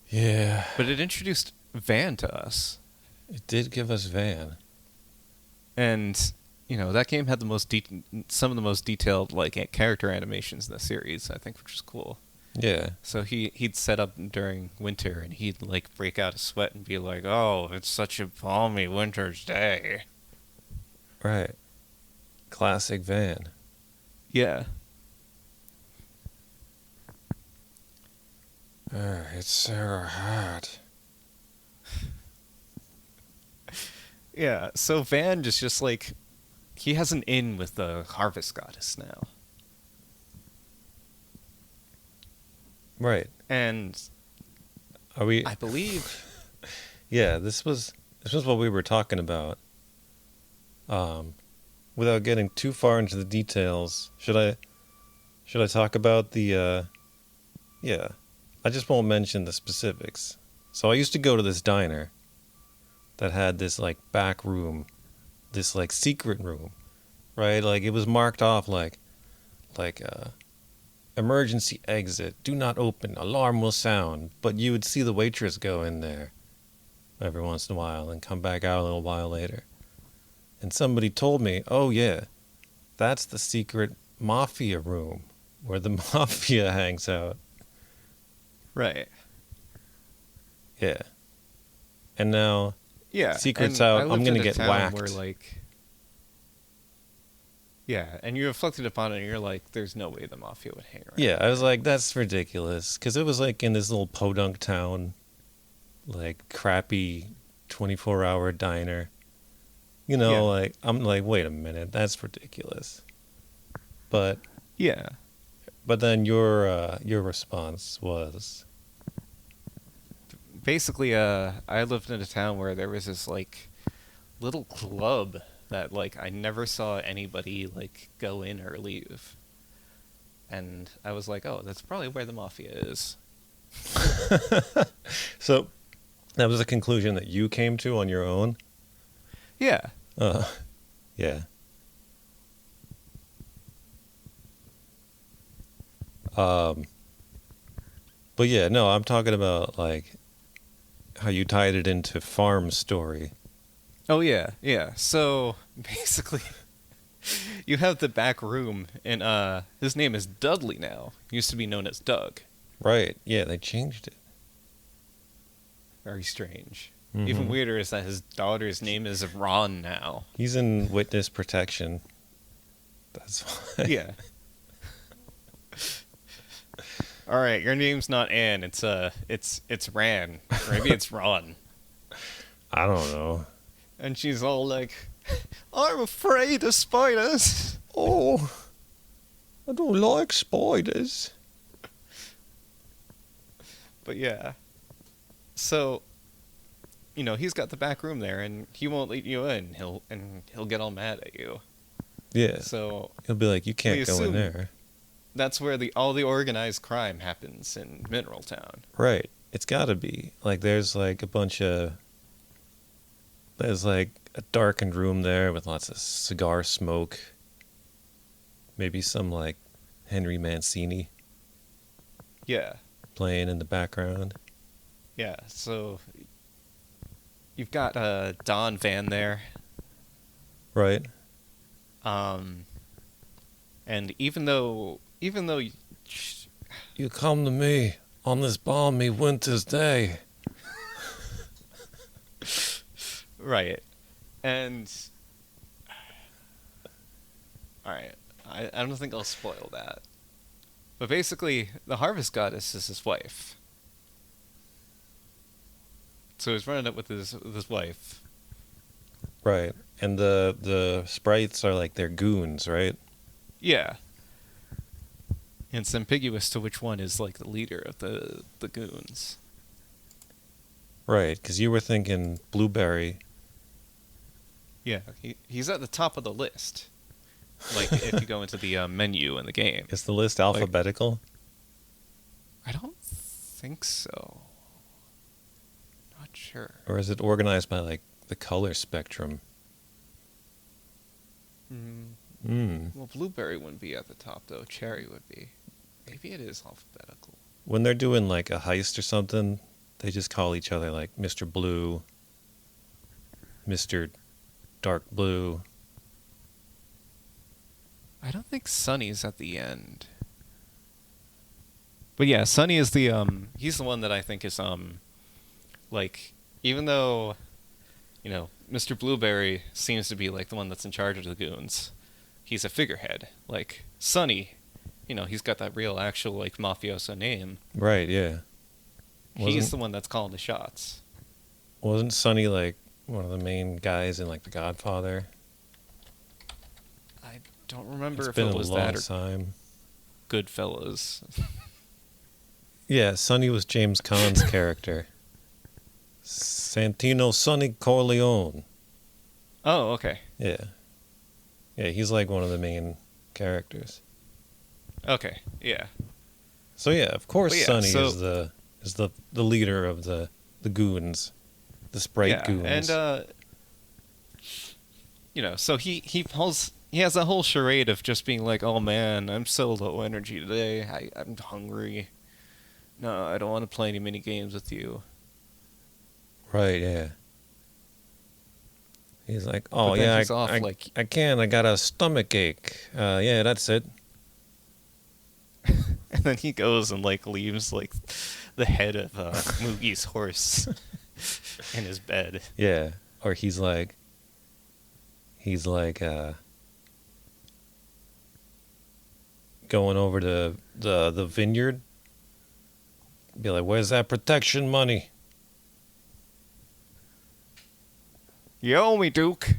Yeah. But it introduced Van to us. It did give us Van. And, that game had some of the most detailed like character animations in the series, I think, which is cool. Yeah. So he'd set up during winter and he'd like break out a sweat and be like, "Oh, it's such a balmy winter's day." Right. Classic Van. Yeah. It's so hot. Yeah, so Van just like, he has an in with the harvest goddess now. Right. And Are we? I believe... Yeah, this was what we were talking about. Without getting too far into the details, should I talk about the? Yeah, I just won't mention the specifics. So I used to go to this diner that had this like back room, this like secret room, right? Like it was marked off like emergency exit, do not open, alarm will sound. But you would see the waitress go in there every once in a while and come back out a little while later. And somebody told me, oh yeah, that's the secret Mafia room where the Mafia hangs out. Right. Yeah. And now, Yeah. secret's and out, I I'm lived gonna in a get town whacked. Where, like... Yeah, and you reflected upon it and you're like, there's no way the Mafia would hang around. Yeah, I was like, that's ridiculous. Because it was like in this little podunk town, like crappy 24-hour diner. Yeah. Like, I'm like, wait a minute, that's ridiculous. But Yeah. then your response was, Basically, I lived in a town where there was this, like, little club that, like, I never saw anybody, like, go in or leave. And I was like, oh, that's probably where the Mafia is. so that was a conclusion that you came to on your own? Yeah. Yeah. Um, but yeah, no, I'm talking about like how you tied it into Farm Story. Oh yeah, yeah. So basically, you have the back room, and his name is Dudley now. Used to be known as Doug. Right. Yeah, they changed it. Very strange. Even Hmm. weirder is that his daughter's name is Ron now. He's in witness protection. That's why. Yeah. All right, your name's not Ann. It's Ran. Or maybe it's Ron. I don't know. And she's all like, "I'm afraid of spiders." Oh, I don't like spiders. But yeah. So, he's got the back room there, and he won't let you in. He'll get all mad at you. Yeah. So He'll be like, you can't we go in assume there. that's where all the organized crime happens in Mineral Town. Right. It's gotta be. Like, there's like there's like a darkened room there with lots of cigar smoke. Maybe some like Henry Mancini Yeah, playing in the background. yeah. So you've got Don Van there, Right. and even though You come to me on this balmy winter's day. right, and all right, I don't think I'll spoil that. But basically, the harvest goddess is his wife. So he's running up with his wife. Right. And the sprites are like their goons, right? Yeah. And it's ambiguous to which one is like the leader of the goons. Right, because you were thinking Blueberry. Yeah, he's at the top of the list. Like if you go into the menu in the game. Is the list alphabetical? I don't think so. Not sure. Or is it organized by like the color spectrum? Well, Blueberry wouldn't be at the top though. Cherry would be. Maybe it is alphabetical. When they're doing like a heist or something, they just call each other like Mr. Blue, Mr. Dark Blue. I don't think Sunny's at the end. But yeah, Sunny is he's the one that I think is like, even though Mr. Blueberry seems to be like the one that's in charge of the goons, he's a figurehead. Like Sunny, he's got that real actual like mafioso name. Right, yeah. He's the one that's calling the shots. Wasn't Sonny like one of the main guys in like The Godfather? I don't remember It's if been it a was long that or time. Goodfellas. Yeah, Sonny was James Caan's character. Santino Sonny Corleone. Oh, okay. Yeah. Yeah, he's like one of the main characters. Okay, yeah. So yeah, of course But yeah, Sonny so- is the leader of the goons. The Sprite goons. And so he has a whole charade of just being like, "Oh man, I'm so low energy today. I'm hungry. No, I don't want to play any mini games with you." Right, yeah. He's like, "Oh But then yeah, he's off, like- I can. I got a stomach ache. Yeah, that's it." And then he goes and like leaves like the head of Moogie's horse in his bed. Yeah, or he's like going over to the vineyard. Be like, "Where's that protection money?" You owe me, Duke.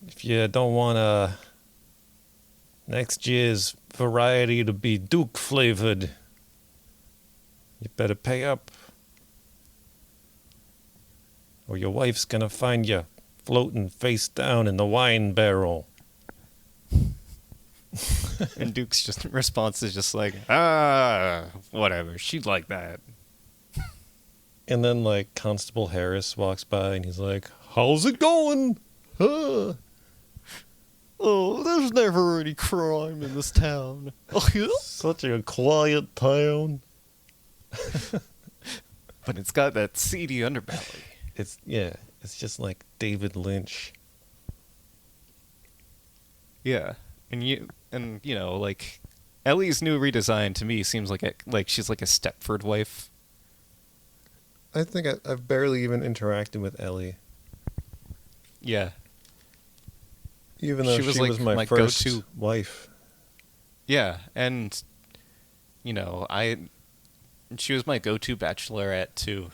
If you don't want next year's variety to be Duke flavored, you better pay up. Or your wife's gonna find you floating face down in the wine barrel. And Duke's response is just like, whatever. She'd like that. And then, like, Constable Harris walks by and he's like, "How's it going? Huh? Oh, there's never any crime in this town. Oh, yeah? Such a quiet town. But it's got that seedy underbelly. It's just like David Lynch. Yeah, and like Ellie's new redesign to me seems like she's like a Stepford wife. I think I've barely even interacted with Ellie. Yeah, Even though she was like my my first go-to. wife. Yeah, and she was my go-to bachelorette too.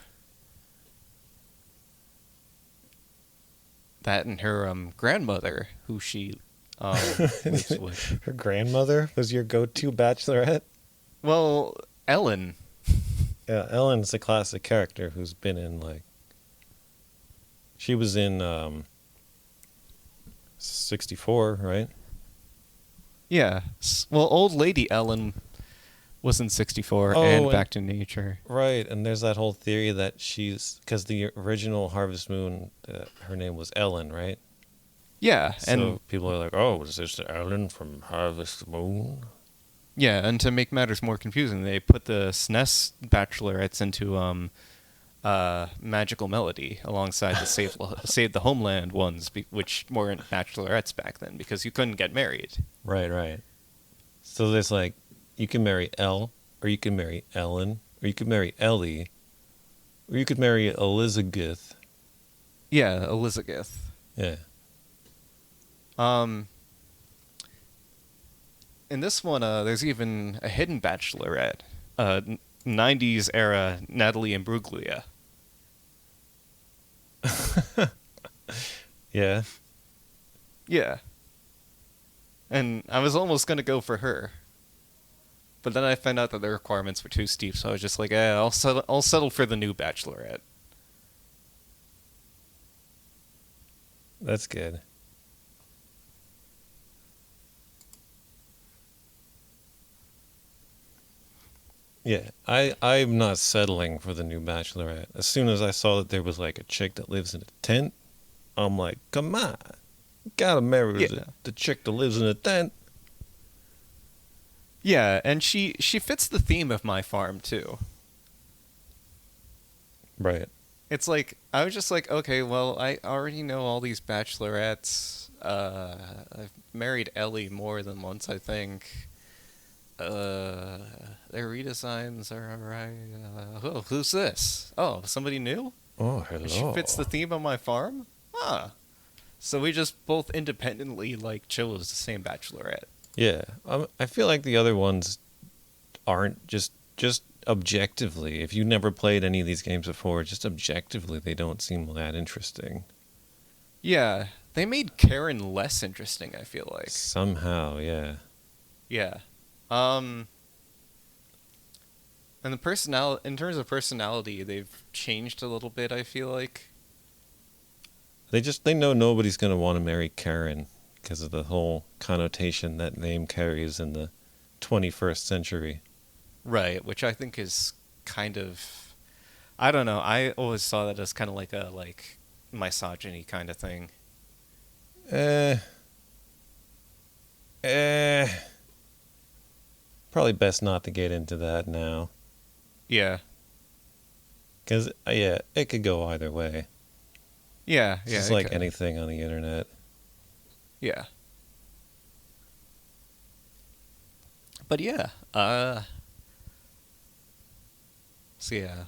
That and her grandmother, who she lives with. Her grandmother was your go-to bachelorette? Well, Ellen. Yeah, Ellen's a classic character who's been in, like... She was in 64, right? Yeah. Well, old lady Ellen was in 64 Oh, and and- Back to Nature. Right, and there's that whole theory that she's... Because the original Harvest Moon, her name was Ellen, right? Yeah, So and people are like, oh, is this Ellen from Harvest Moon? yeah, and to make matters more confusing, they put the SNES bachelorettes into Magical Melody alongside the Save the Homeland ones, which weren't bachelorettes back then because you couldn't get married. Right. So there's like, you can marry Elle, or you can marry Ellen, or you could marry Ellie, or you could marry Elizabeth. Yeah, Elizabeth. Yeah. In this one, there's even a hidden bachelorette, 90s era Natalie Imbruglia. Yeah. Yeah. And I was almost going to go for her. But then I found out that the requirements were too steep, so I was just like, I'll settle for the new bachelorette. That's good. Yeah, I'm not settling for the new Bachelorette. As soon as I saw that there was like a chick that lives in a tent, I'm like, come on, gotta marry Yeah. the chick that lives in a tent. Yeah, and she fits the theme of my farm, too. Right. It's like, I was just like, okay, well, I already know all these bachelorettes. I've married Ellie more than once, I think. Their redesigns are alright. Oh, who's this? Oh, somebody new? Oh, hello. She fits the theme of my farm? Huh. So we just both independently, like, chose the same bachelorette. Yeah, I feel like the other ones aren't just objectively. If you never played any of these games before, just objectively, they don't seem that interesting. Yeah, they made Karen less interesting, I feel like. Somehow, yeah. Yeah. And in terms of personality, they've changed a little bit, I feel like. They know nobody's gonna want to marry Karen because of the whole connotation that name carries in the 21st century. Right, which I think is kind of, I don't know, I always saw that as kind of like a, misogyny kind of thing. Probably best not to get into that now. Yeah. Because, yeah, it could go either way. Yeah, It's yeah. just like anything on the internet. Yeah. But yeah, so yeah,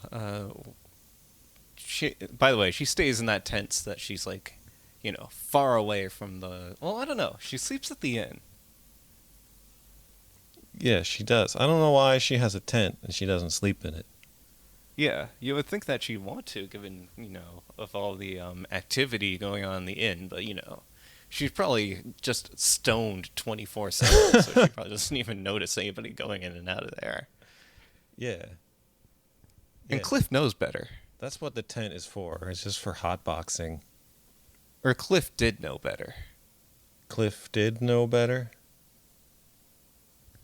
by the way, she stays in that tent so that she's like, far away from well, I don't know. She sleeps at the inn. Yeah, she does. I don't know why she has a tent and she doesn't sleep in it. Yeah, you would think that she'd want to, given, of all the activity going on in the inn, but, she's probably just stoned 24/7, so she probably doesn't even notice anybody going in and out of there. Yeah. And Cliff knows better. That's what the tent is for. It's just for hotboxing. Or Cliff did know better. Cliff did know better?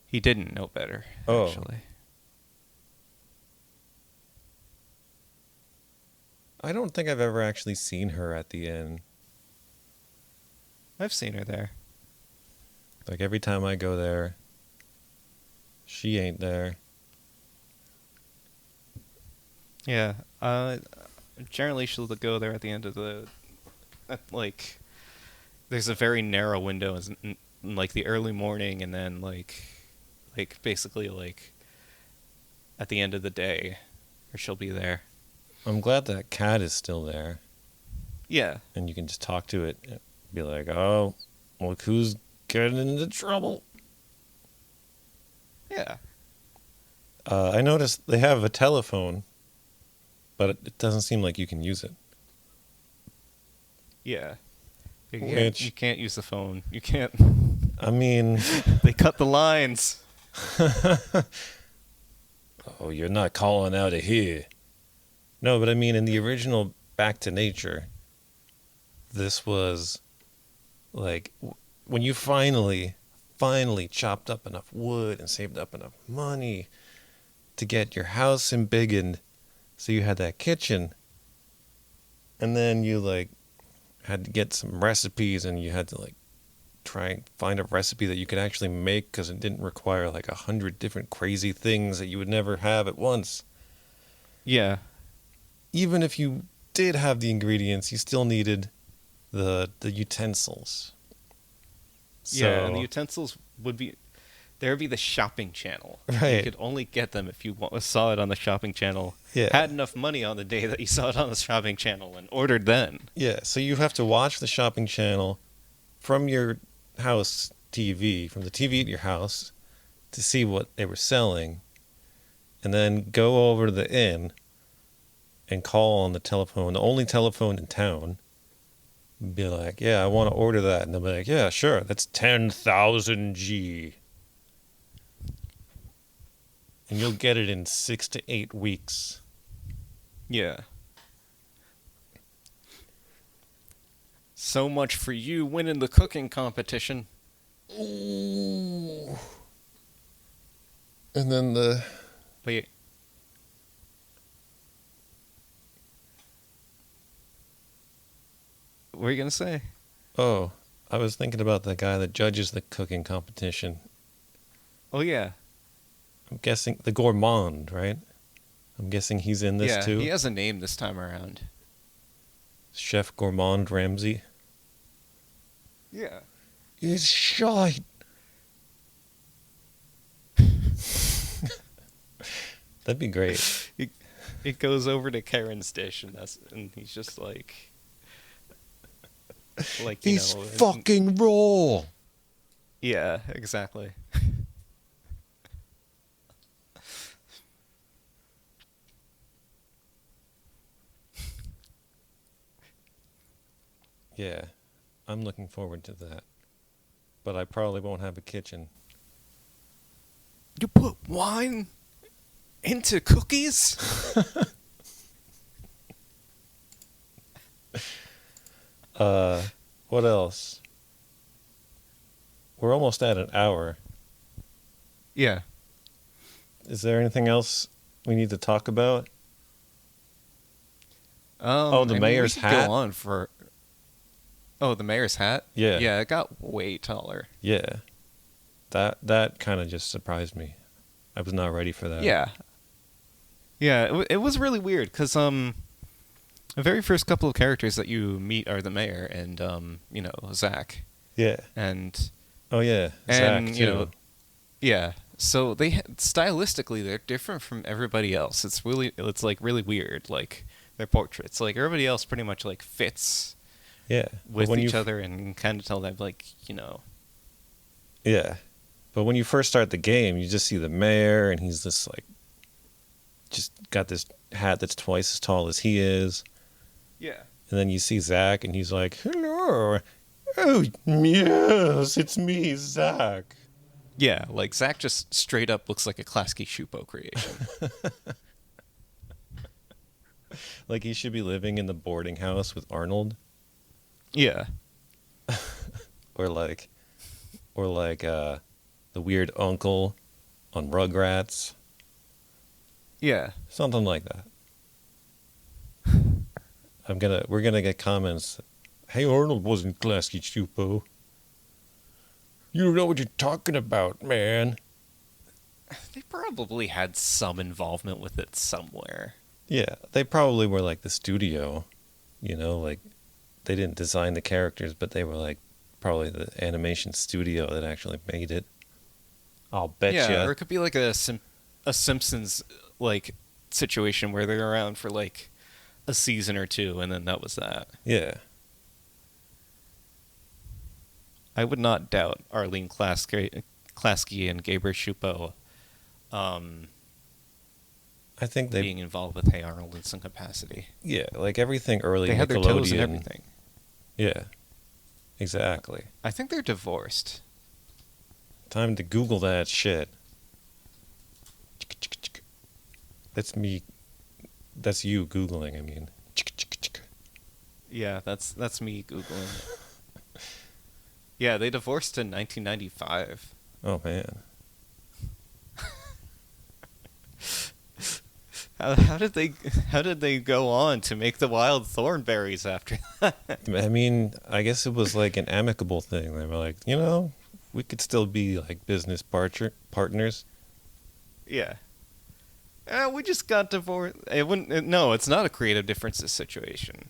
He didn't know better, Oh. actually. I don't think I've ever actually seen her at the inn. I've seen her there. Like every time I go there, she ain't there. Yeah. Generally, she'll go there at the end of like, there's a very narrow window in like the early morning, and then like basically like at the end of the day, or she'll be there. I'm glad that cat is still there. Yeah. And you can just talk to it and be like, oh, look who's getting into trouble. Yeah. I noticed they have a telephone, but it doesn't seem like you can use it. Yeah. Which- You can't use the phone. You can't. I mean, They cut the lines. oh, you're not calling out of here. No, but I mean, in the original Back to Nature, this was like when you finally chopped up enough wood and saved up enough money to get your house embiggened, so you had that kitchen, and then you like had to get some recipes, and you had to like try and find a recipe that you could actually make because it didn't require like 100 different crazy things that you would never have at once. Yeah. Even if you did have the ingredients, you still needed the utensils. Yeah, and the utensils would be... There would be the shopping channel. Right. You could only get them if you saw it on the shopping channel. Yeah. Had enough money on the day that you saw it on the shopping channel and ordered then. Yeah, so you have to watch the shopping channel from your house TV, from the TV at your house, to see what they were selling, and then go over to the inn and call on the telephone, the only telephone in town, and be like, yeah, I want to order that. And they'll be like, yeah, sure, that's 10,000 G. And you'll get it in 6 to 8 weeks. Yeah. So much for you winning the cooking competition. Ooh. And then the... But yeah. What were you going to say? Oh, I was thinking about the guy that judges the cooking competition. Oh, yeah. I'm guessing the gourmand, right? I'm guessing he's in this yeah, too. he has a name this time around. Chef Gourmand Ramsay. Yeah. It's shite. That'd be great. It goes over to Karen's dish, and he's just like you He's know, fucking raw. yeah, exactly. Yeah, I'm looking forward to that. But I probably won't have a kitchen. You put wine into cookies? What else? We're almost at an hour. Yeah. Is there anything else we need to talk about? The mayor's we could hat? Go on for. Oh, the mayor's hat. Yeah. Yeah, it got way taller. Yeah. That kind of just surprised me. I was not ready for that. Yeah. Yeah, it was really weird because the very first couple of characters that you meet are the mayor and Zach. Yeah. And Oh yeah. and Zach, you too. know, yeah. So stylistically they're different from everybody else. It's like really weird. Like their portraits, like everybody else, pretty much like fits Yeah. But with when each you other and kind of tell them Yeah. But when you first start the game, you just see the mayor, and he's this, like, just got this hat that's twice as tall as he is. Yeah. And then you see Zach, and he's like, hello. Oh, yes, it's me, Zach. Yeah, like Zach just straight up looks like a Klasky Shupo creation. Like he should be living in the boarding house with Arnold. Yeah. Or like the weird uncle on Rugrats. Yeah. Something like that. We're gonna get comments. Hey, Arnold wasn't Klasky Shupo. You don't know what you're talking about, man. They probably had some involvement with it somewhere. Yeah, they probably were like the studio, like they didn't design the characters, but they were like probably the animation studio that actually made it. I'll bet Yeah, you. or it could be like a Simpsons like situation where they're around for like a season or two, and then that was that. Yeah. I would not doubt Arlene Klasky and Gabriel Schupo I think they, being involved with Hey Arnold in some capacity. yeah, like everything early They had their Nickelodeon. toes in everything. Yeah, exactly. I think they're divorced. Time to Google that shit. That's me. That's you Googling, I mean. Yeah, that's me Googling. Yeah, they divorced in 1995. Oh, man. How did they go on to make the wild thornberries after that? I mean, I guess it was like an amicable thing. They were like, we could still be like business partners. Yeah. We just got divorced. No, it's not a creative differences situation.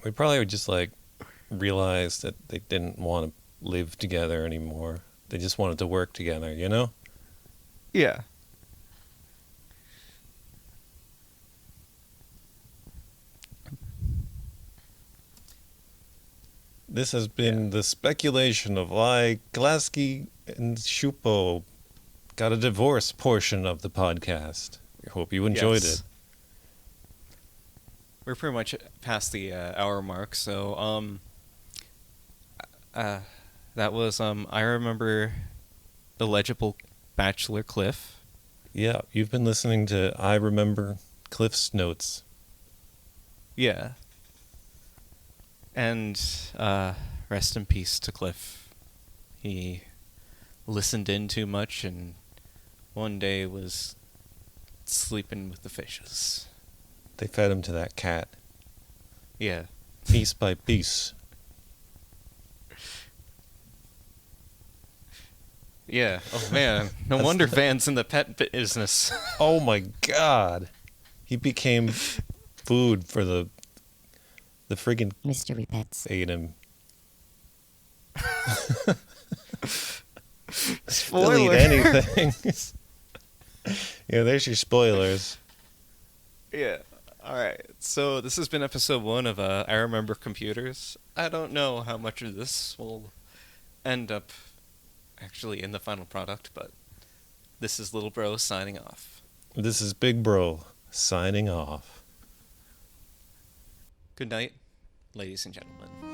We probably just like realized that they didn't want to live together anymore. They just wanted to work together, Yeah. This has been the speculation of why Klasky and Schupo got a divorce portion of the podcast. I hope you enjoyed Yes. it. We're pretty much past the hour mark, so that was I remember Illegible Bachelor Cliff. Yeah, you've been listening to I Remember Cliff's Notes. Yeah. And rest in peace to Cliff. He listened in too much and one day was sleeping with the fishes. They fed him to that cat, Yeah. piece by piece. Yeah. Oh man. No wonder Van's in the pet business. Oh my god. He became food for the friggin' Mystery pets. ate him. Spoiler. Delete anything. Yeah, there's your spoilers. Yeah. All right. So this has been episode 1 of I Remember Computers. I don't know how much of this will end up actually in the final product, but this is Little Bro signing off. This is Big Bro signing off. Good night, ladies and gentlemen.